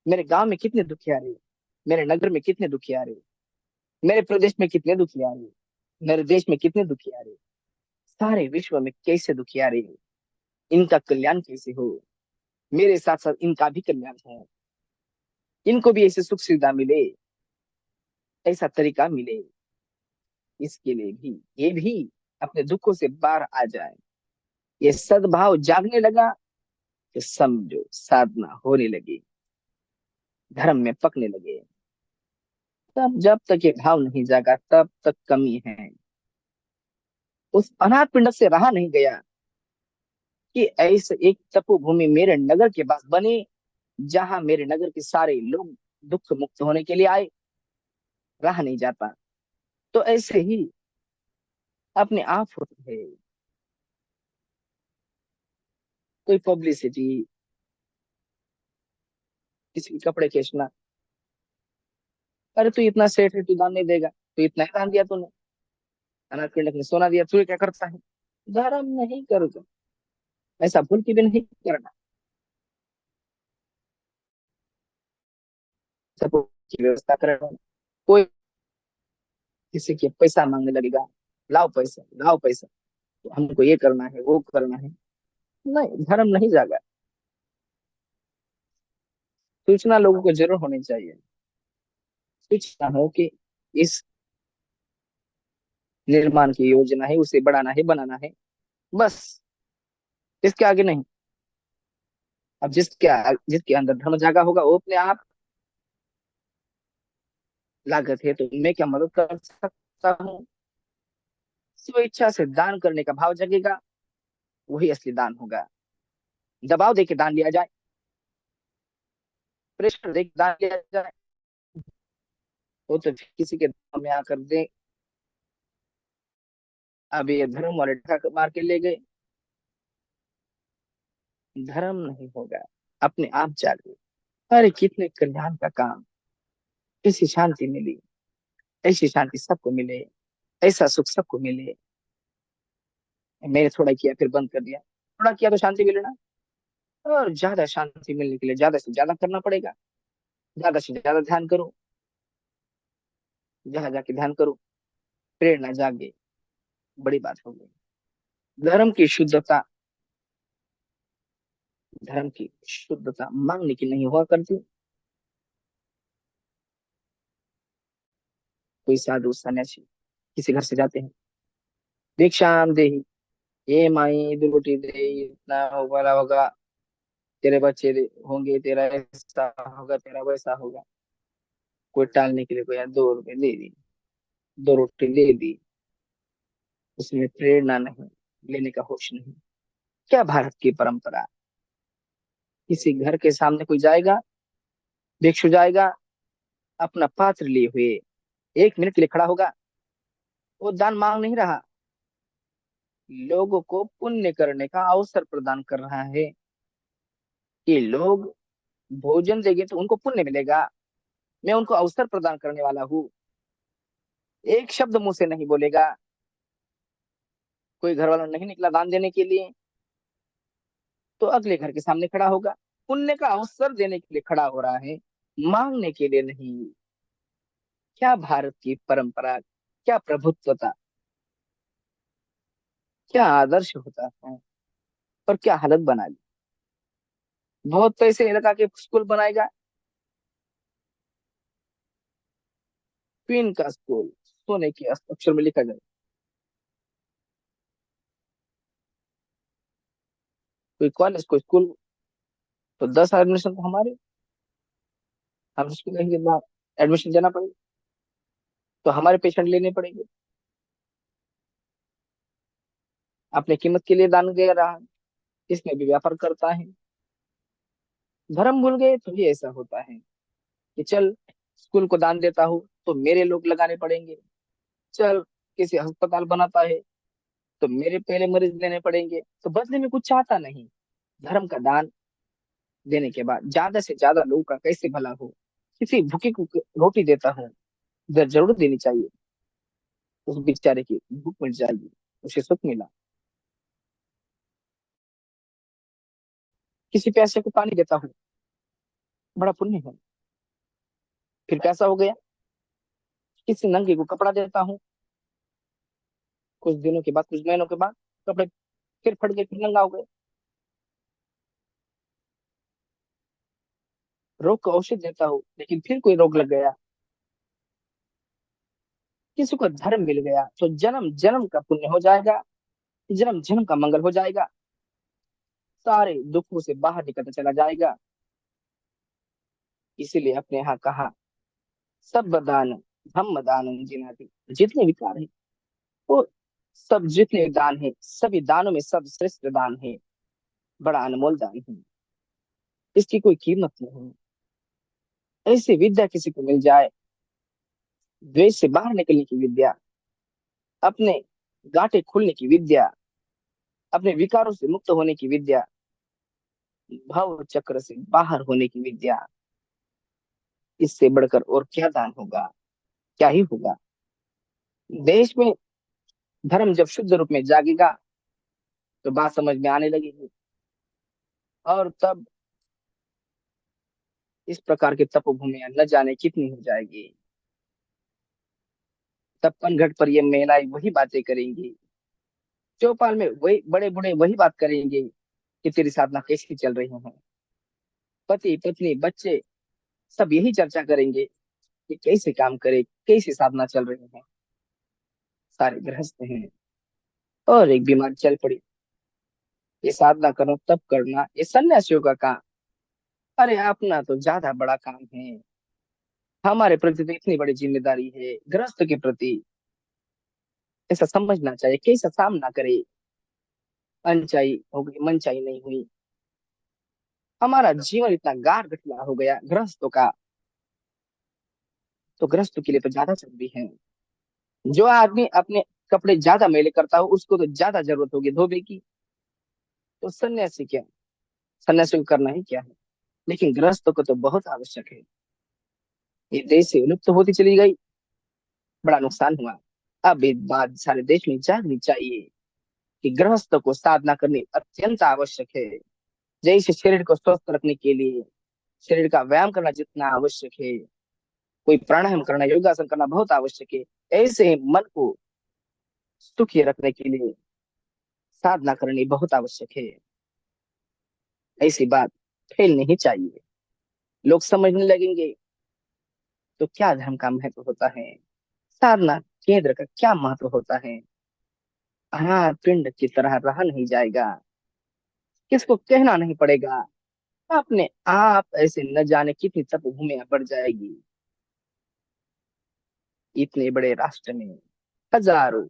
मेरे गांव में, कितने दुखियारे, मेरे नगर में कितने दुखियारे, मेरे प्रदेश में कितने दुखियारे, मेरे देश में कितने दुखियारे, सारे विश्व में कैसे दुखियारे हैं। इनका कल्याण कैसे हो। मेरे साथ साथ इनका भी कल्याण हो। इनको भी ऐसे सुख सुविधा मिले, ऐसा तरीका मिले। इसके लिए भी, ये भी अपने दुखों से बाहर आ जाए। ये सद्भाव जागने लगा तो समझो साधना होने लगी, धर्म में पकने लगे। तब जब तक ये भाव नहीं जागा तब तक कमी है। उस अनाथ पिंड से रहा नहीं गया कि ऐसे एक तपोभूमि मेरे नगर के पास बने, जहां मेरे नगर के सारे लोग दुख मुक्त होने के लिए आए। रहा नहीं जाता। तो ऐसे ही अपने आप होते है। कोई पब्लिसिटी, किसी के कपड़े खींचना, अरे तू इतना सेठ है, तू दान नहीं देगा, तू इतना ही दान दिया तूने, अनाथ पिंडक ने सोना दिया, तू क्या करता है। धर्म नहीं करोगे, ऐसा भूल के भी नहीं करना। सबको की व्यवस्था करना। कोई किसी के पैसा मांगने लगेगा, लाओ पैसा, लाओ पैसा, तो हमको ये करना है, वो करना है। नहीं, धर्म नहीं जागा। सूचना लोगों को जरूर होनी चाहिए। सूचना हो कि इस निर्माण की योजना है, उसे बढ़ाना है, बनाना है, बस। इसके आगे नहीं। अब जिसके अंदर धर्म जागा होगा वो अपने आप, लागत है तो मैं क्या मदद कर सकता हूँ, स्वेच्छा से दान करने का भाव जगेगा, वही असली दान होगा। दबाव देके दान लिया जाए, प्रेशर देके दान लिया जाए, वो तो किसी के दाम में आकर दे। अब ये धर्म वाले ढाक मार के ले गए। धर्म नहीं होगा, अपने आप जागे। अरे कितने कल्याण का काम। ऐसी शांति मिली, ऐसी शांति सबको मिले, ऐसा सुख सबको मिले। मैंने थोड़ा किया फिर बंद कर दिया, थोड़ा किया तो शांति मिले ना। और ज्यादा शांति मिलने के लिए ज्यादा से ज्यादा करना पड़ेगा। ज्यादा से ज्यादा ध्यान करो, जहां जाके ध्यान करो, प्रेरणा जागे, बड़ी बात हो गई। धर्म की शुद्धता, धर्म की शुद्धता मांगने की नहीं हुआ करती। कोई साधु सन्यासी किसी घर से जाते हैं, भिक्षाम दे, ये माई 2 रोटी दे, इतना वाला होगा, तेरे बच्चे होंगे, तेरा ऐसा होगा, तेरा वैसा होगा। कोई टालने के लिए कोई 2 रुपए दे दी, 2 रोटी दे दी, उसमें प्रेरणा नहीं, लेने का होश नहीं। क्या भारत की परंपरा। किसी घर के सामने कोई जाएगा, भिक्षु जाएगा, अपना पात्र लिए हुए 1 मिनट के लिए खड़ा होगा, वो दान मांग नहीं रहा, लोगों को पुण्य करने का अवसर प्रदान कर रहा है। कि लोग भोजन देंगे तो उनको पुण्य मिलेगा, मैं उनको अवसर प्रदान करने वाला हूँ। एक शब्द मुंह से नहीं बोलेगा, कोई घर वाला नहीं निकला दान देने के लिए, तो अगले घर के सामने खड़ा होगा, पुण्य का अवसर देने के लिए खड़ा हो रहा है, मांगने के लिए नहीं। क्या भारत की परंपरा, क्या प्रभुत्वता, क्या आदर्श होता है, और क्या हालत बना ली। बहुत पैसे लगा के स्कूल बनाएगा, क्वीन का स्कूल, सोने के अक्षर में लिखा जाए। कोई कॉलेज, कोई स्कूल, तो 10 एडमिशन तो हमारे, हम स्कूल के बाद एडमिशन देना पड़ेगा, तो हमारे पेशेंट लेने पड़ेंगे। अपने कीमत के लिए दान दे रहा है, इसमें भी व्यापार करता है। धर्म भूल गए तो भी ऐसा होता है कि चल स्कूल को दान देता हूँ तो मेरे लोग लगाने पड़ेंगे, चल किसी अस्पताल बनाता है तो मेरे पहले मरीज लेने पड़ेंगे, तो बदले में कुछ चाहता नहीं। धर्म का दान देने के बाद ज्यादा से ज्यादा लोगों का कैसे भला हो। किसी भूखे को रोटी देता हूँ, जरूर देनी चाहिए। उस बेचारे की भूख मिट जाएगी, उसे सुख मिला। किसी प्यासे को पानी देता हूँ, बड़ा पुण्य है। फिर कैसा हो गया? किसी नंगे को कपड़ा देता हूँ, कुछ दिनों के बाद, कुछ महीनों के बाद कपड़े फिर फट गए, फिर नंगा हो गए। रोग को औषध देता हूँ, लेकिन फिर कोई रोग लग गया। किसी को धर्म मिल गया तो जन्म जन्म का पुण्य हो जाएगा, जन्म जन्म का मंगल हो जाएगा, सारे दुखों से बाहर निकलता चला जाएगा। इसीलिए अपने यहाँ कहा, सब दान धम्म दान जिनाति। जितने विकार है वो सब, जितने दान है सभी दानों में सब श्रेष्ठ दान है, बड़ा अनमोल दान है, इसकी कोई कीमत नहीं है। ऐसी विद्या किसी को मिल जाए, द्वेष से बाहर निकलने की विद्या, अपने गांठे खुलने की विद्या, अपने विकारों से मुक्त होने की विद्या, भव चक्र से बाहर होने की विद्या, इससे बढ़कर और क्या दान होगा, क्या ही होगा। देश में धर्म जब शुद्ध रूप में जागेगा तो बात समझ में आने लगेगी। और तब इस प्रकार की तपोभूमियां न जाने कितनी हो जाएगी। तब पनघट पर ये महिलाएं वही बातें करेंगी, चौपाल में वही बड़े बूढ़े वही बात करेंगे कि तेरी साधना कैसी चल रही है। पति पत्नी बच्चे सब यही चर्चा करेंगे कि कैसे काम करे, कैसी साधना चल रही है। सारे गृहस्थ हैं, और एक बीमारी चल पड़ी। ये साधना करो तब करना, ये सन्यासियों का काम। अरे अपना तो ज्यादा बड़ा काम है, हमारे प्रति तो इतनी बड़ी जिम्मेदारी है गृहस्थ के प्रति। ऐसा समझना चाहिए, कैसा सामना करे। अनचाही हो गई, मनचाही नहीं हुई। हमारा जीवन इतना गार गठला हो गया गृहस्थों का, तो गृहस्थों के लिए तो ज्यादा जरूरी है। जो आदमी अपने कपड़े ज्यादा मैले करता हो उसको तो ज्यादा जरूरत होगी धोबे की। तो सन्यासी क्या, सन्यासी को करना ही क्या है। लेकिन गृहस्थों को तो बहुत आवश्यक है। ये देश से विलुप्त होती चली गई, बड़ा नुकसान हुआ। अब एक बात सारे देश में जागनी चाहिए कि गृहस्थों को साधना करनी अत्यंत आवश्यक है। जैसे शरीर को स्वस्थ रखने के लिए शरीर का व्यायाम करना जितना आवश्यक है, कोई प्राणायाम करना, योगासन करना बहुत आवश्यक है, ऐसे ही मन को सुखी रखने के लिए साधना करनी बहुत आवश्यक है। ऐसी बात फैलनी ही चाहिए। लोग समझने लगेंगे तो क्या धर्म का महत्व होता है, साधना केंद्र का क्या महत्व होता है। हाँ, पिंड की तरह रहा नहीं जाएगा, किसको कहना नहीं पड़ेगा। अपने आप ऐसे न जाने कितनी तपभूमियां बढ़ जाएगी। इतने बड़े राष्ट्र में, हजारों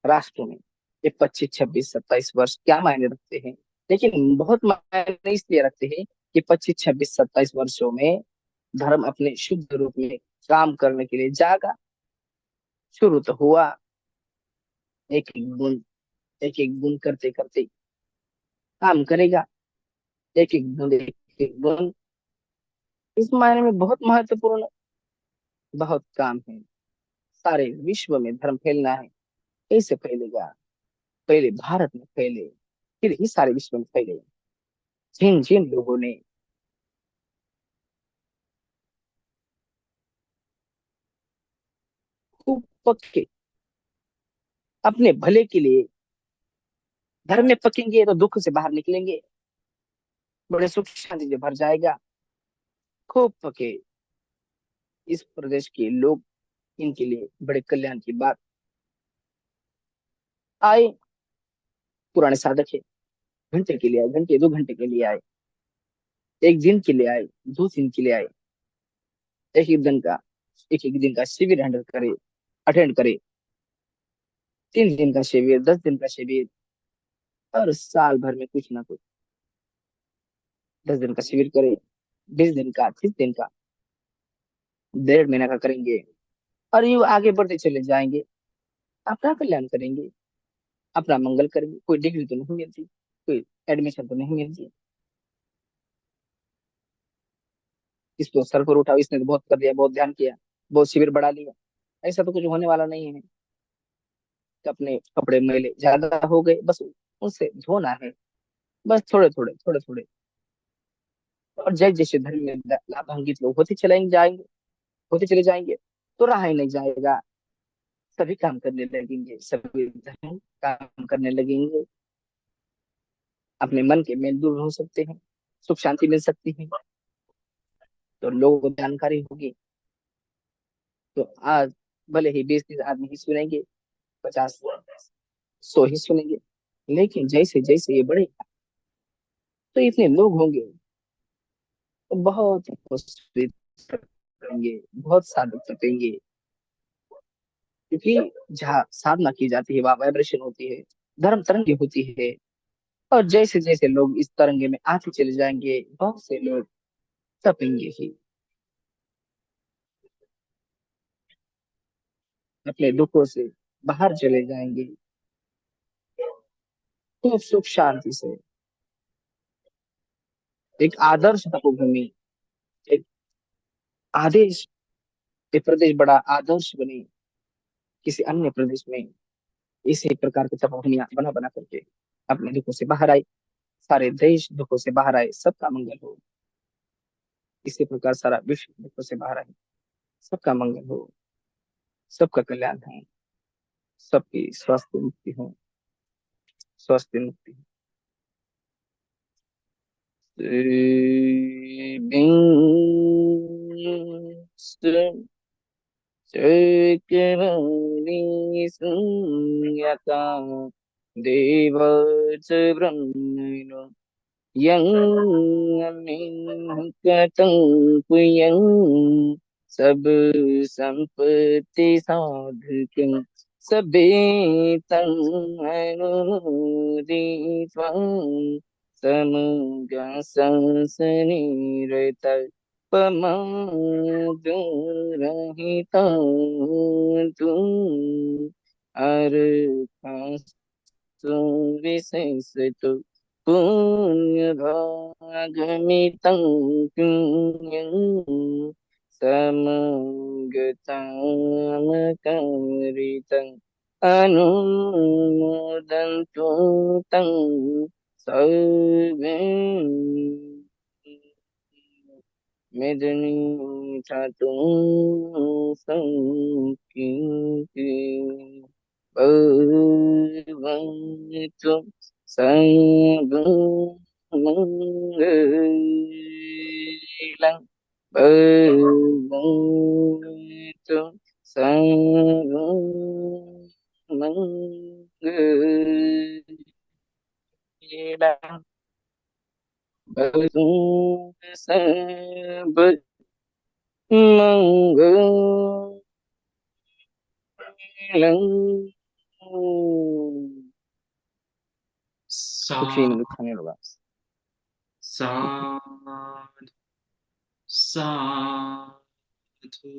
राष्ट्रों में, ये 25 26 27 वर्ष क्या मायने रखते हैं। लेकिन बहुत मायने इसलिए रखते हैं कि 25 26 27 वर्षों में धर्म अपने शुद्ध रूप में काम करने के लिए जागा। शुरू तो हुआ, एक एक गुण, एक एक गुण करते करते काम करेगा। एक एक गुण, एक एक गुण, इस मायने में बहुत महत्वपूर्ण, बहुत काम है। सारे विश्व में धर्म फैलना है, कैसे फैलेगा? पहले भारत में फैले, फिर ही सारे विश्व में फैले। जिन जिन लोगों ने खूब पक्के अपने भले के लिए धर्म में पकेंगे तो दुख से बाहर निकलेंगे, बड़े सुख शांति से भर जाएगा। खूब पके इस प्रदेश के लोग, इनके लिए बड़े कल्याण की बात। आए पुराने साधक है, घंटे के लिए आए, घंटे 2 घंटे के लिए आए, एक दिन के लिए आए, 2 दिन के लिए आए, एक एक दिन का, एक एक दिन का शिविर हैंडल करे, अटेंड करे। 3 दिन का शिविर, 10 दिन का शिविर, और साल भर में कुछ ना कुछ। 10 दिन का शिविर करे, 20 दिन का, 30 दिन का, 1.5 महीना का करेंगे, और यूं आगे बढ़ते चले जाएंगे। अपना कल्याण करेंगे, अपना मंगल करेंगे। कोई डिग्री तो नहीं मिलती, कोई एडमिशन तो नहीं मिलती, इसको सर पर उठाओ, इसने तो बहुत कर दिया, बहुत ध्यान किया। बहुत शिविर बढ़ा लिया। ऐसा तो कुछ होने वाला नहीं है कि अपने कपड़े मैले ज्यादा हो गए बस उनसे धोना है, बस थोड़े थोड़े। और जैसे जैसे धर्म में लाभान्वित लोग होते चले जाएंगे, तो रहा ही नहीं जाएगा। सभी काम करने लगेंगे, सभी धर्म काम करने लगेंगे, अपने मन के मेल दूर हो सकते हैं, सुख शांति मिल सकती है। तो लोगों को जानकारी होगी। तो आज भले ही 20-30 आदमी ही सुनेंगे, 50-100 ही सुनेंगे, लेकिन जैसे जैसे ये बढ़ेगा तो इतने लोग होंगे, तो बहुत खुश करेंगे, बहुत साधक करेंगे। क्योंकि जहाँ साधना की जाती है वहाँ वाइब्रेशन होती है, धर्म तरंगे होती है। और जैसे जैसे लोग इस तरंगे में आते चले जाएंगे, बहुत से लोग तपेंगे ही, अपने दुखों से बाहर चले जाएंगे, खूब सुख शांति से। एक आदर्श तपोभूमि, एक आदेश, एक प्रदेश बड़ा आदर्श बने किसी अन्य प्रदेश में, इसी प्रकार की तपोभूमियां बना बना करके अपने दुखों से बाहर आए, सारे देश दुखों से बाहर आए, सबका मंगल हो। इसी प्रकार सारा विश्व दुखों से बाहर आए, सबका मंगल हो, सबका कल्याण हो, सबकी स्वास्थ्य मुक्ति हो, स्वास्थ्य मुक्ति हो। चक्रवाणी संज्ञका देव च ब्रह्मणो यं कतं कुयं सब संपत्ति साधकं सभेतं अनुदित्वा समगा संसनिरत पमादुरहितं तुम अरकास्तु विशेषतु पुण्यभागमितं पुण्यं समगतामकारितं अनुमोदन्तु तं सर्वे मेदिनी ठाकुर संकीर्ति भगवन्तु सर्वमङ्गलं भगवन्तु सर्वमङ्गलं भगवन्तु सर्वमङ्गलं। सुखी सा दुःखानि रोगा। साधु साधु।